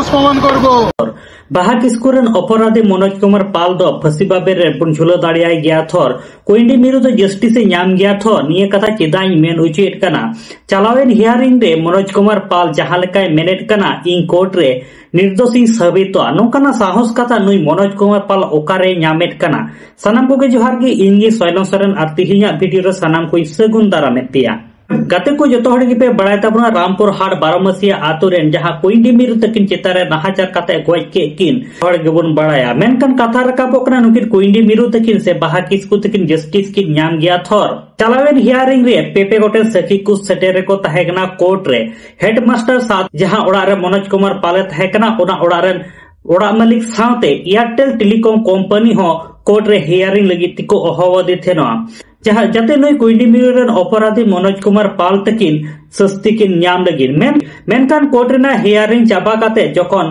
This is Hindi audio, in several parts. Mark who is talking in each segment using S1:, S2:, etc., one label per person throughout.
S1: निर्दोष प्रमाण करब।
S2: बाहा किस्कुरन अपराधी मनोज कुमार पाल दो फांसी बाबेर रे बन झुला दाड़ियाय गया थोर कोइंडी मिरु दो जस्टिस नाम गया थोर निये कथा चेदाई मेन उचित कना चलावेन हियरिंग रे मनोज कुमार पाल जहां लेकाय मेनेट कना इन कोर्ट रे निर्दोषी साबितो नोकाना साहस कथा नुई मनोज कुमार पाल ओकारे नामेट कना सनाम कोगे जोहार गे इंगी सोयलन सरन आर तिहिया वीडियो रे सनाम को सगुन दारामेत पेया गाते को जो हड़ गे बड़ा तबना रामपुर हाट बारोमसिया आतु रेन जहां कोइंडी मिरु तकिन चेतारे नाहाचार कते गज के किन हड़ गेबन बड़ाया मेनकन कथा रकाबोक ना नुकिन कोइंडी मिरु तकिन से बाहा किस्कु तकिन जस्टिस किन नाम गया थोर चलावेन हियरिंग रे पेपे गोटे सखी को सेटेरे को तहेगना कोर्ट रे हेडमास्टर साथ जहां ओड़ा रे मनोज कुमार पाले तहेगना ओना ओड़ा रे ओड़ा मालिक साथे एयरटेल टेलीकॉम कंपनी हो कोर्ट रे हियरिंग लगी तिको अहवादे थेना जहां जाते नई कोइंडी मिरु रेन अपराधी मनोज कुमार पाल तकिन सस्ती किन नाम लगी मेनकान कोर्ट रेना हियरिंग चाबा काते जखन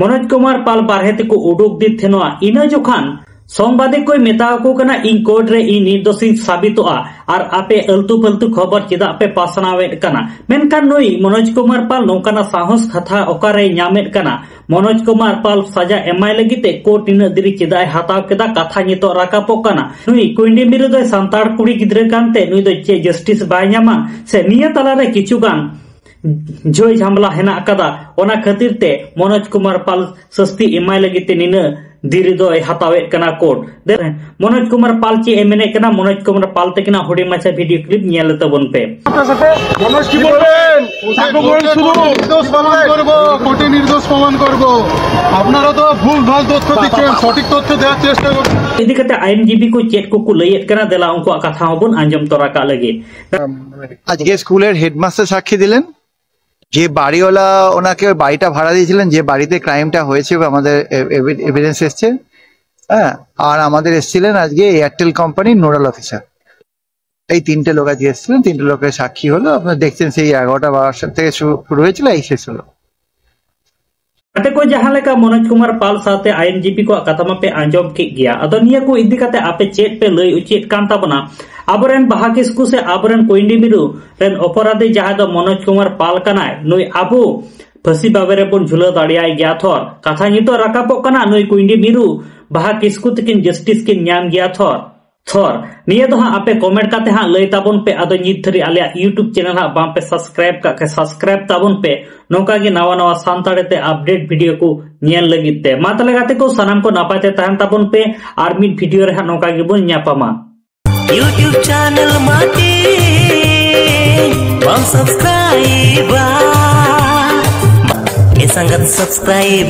S2: मनोज कुमार पाल बारहे तिको उडुक दी थेना इना जखन सोमवादे कोई मेता को कना इन कोर्ट रे इन निर्दोषी साबितोआ और आपे अल्तु पल्तु खबर चेदा पे पासनावेट कना मेनकान नई मनोज कुमार पाल नोकाना साहस कथा ओकारे नामेट कना मनोज कुमार पाल सजा एमाय लगिते कोर्ट इन दिरी चेदा हाताव केदा कथा नितो राकापो कना नुई कोइंडी मिरु दो सांताड़ कुड़ी गिद्रे कानते नुई दो चे जस्टिस बाय न्यामा से निया तलारे किचुगान जोय झामला हेना कदा ओना खातिर ते मनोज कुमार पाल सस्ती एमाय लगिते निना दिरी दो हतावे कना कोर्ट मनोज कुमार पाल चे एमने कना मनोज कुमार पाल तकिना हुडी माछा वीडियो क्लिप नियल तबन पे
S1: मनोज की बोलबेन निर्दोष प्रमाण करब कोर्टे निर्दोष प्रमाण करब আপনারা তো ভুল ভাল তথ্য দিচ্ছেন সঠিক তথ্য দেওয়ার চেষ্টা করুন
S2: इदी कते आईएनजीबी को चेट को लयेत कना देला उनको कथा हबन आंजम तोरा का लगे
S3: আজকে স্কুলের হেডমাস্টার সাক্ষী দিলেন যে বাড়িওয়ালা ওনাকে বাড়িটা ভাড়া দিয়েছিলেন যে বাড়িতে ক্রাইমটা হয়েছে আমাদের এভিডেন্স এসছে হ্যাঁ আর আমাদের এসেছিলেন আজকে এয়ারটেল কোম্পানির নোডাল অফিসার এই তিনটে লোক আজকে এসেছিলেন তিনটে লোকের সাক্ষী হলো আপনারা দেখছেন সেই 11টা 12 থেকে শুরু হয়েছিল এই শেষ হলো
S2: अते को जहां लेका मनोज कुमार पाल साथे आईएनजीपी को कथमा पे आंजम के गया अदनिया को इदी कते आपे चेट पे लय उचित कांता बना आबरेन बाहा किस्कु से आबरेन कोइंडी मिरु रेन अपराधी जहां दो मनोज कुमार पाल कनाय नुई आबू फसी बाबेरे बन झुला दाड़ियाय गया थोर कथा नितो राकापो कना नुई कोइंडी मिरु बाहा किस्कु तकिन जस्टिस किन नाम गया थोर थोर निये दो हाँ आपे कमेंट काते हाँ लय ताबन पे आदो नित धरी आले यूट्यूब चैनल हाँ बाम पे सब्सक्राइब का सब्सक्राइब ताबन पे नौका के नवा नवा सांताड़े ते अपडेट वीडियो को नियन लगित ते मा तले गाते को सनाम को नापाते तहन ताबन पे आर मिड वीडियो रे हाँ नौका के बोन न्यापामा
S4: यूट्यूब चैनल माटे बाम सब्सक्राइब ए संगत सब्सक्राइब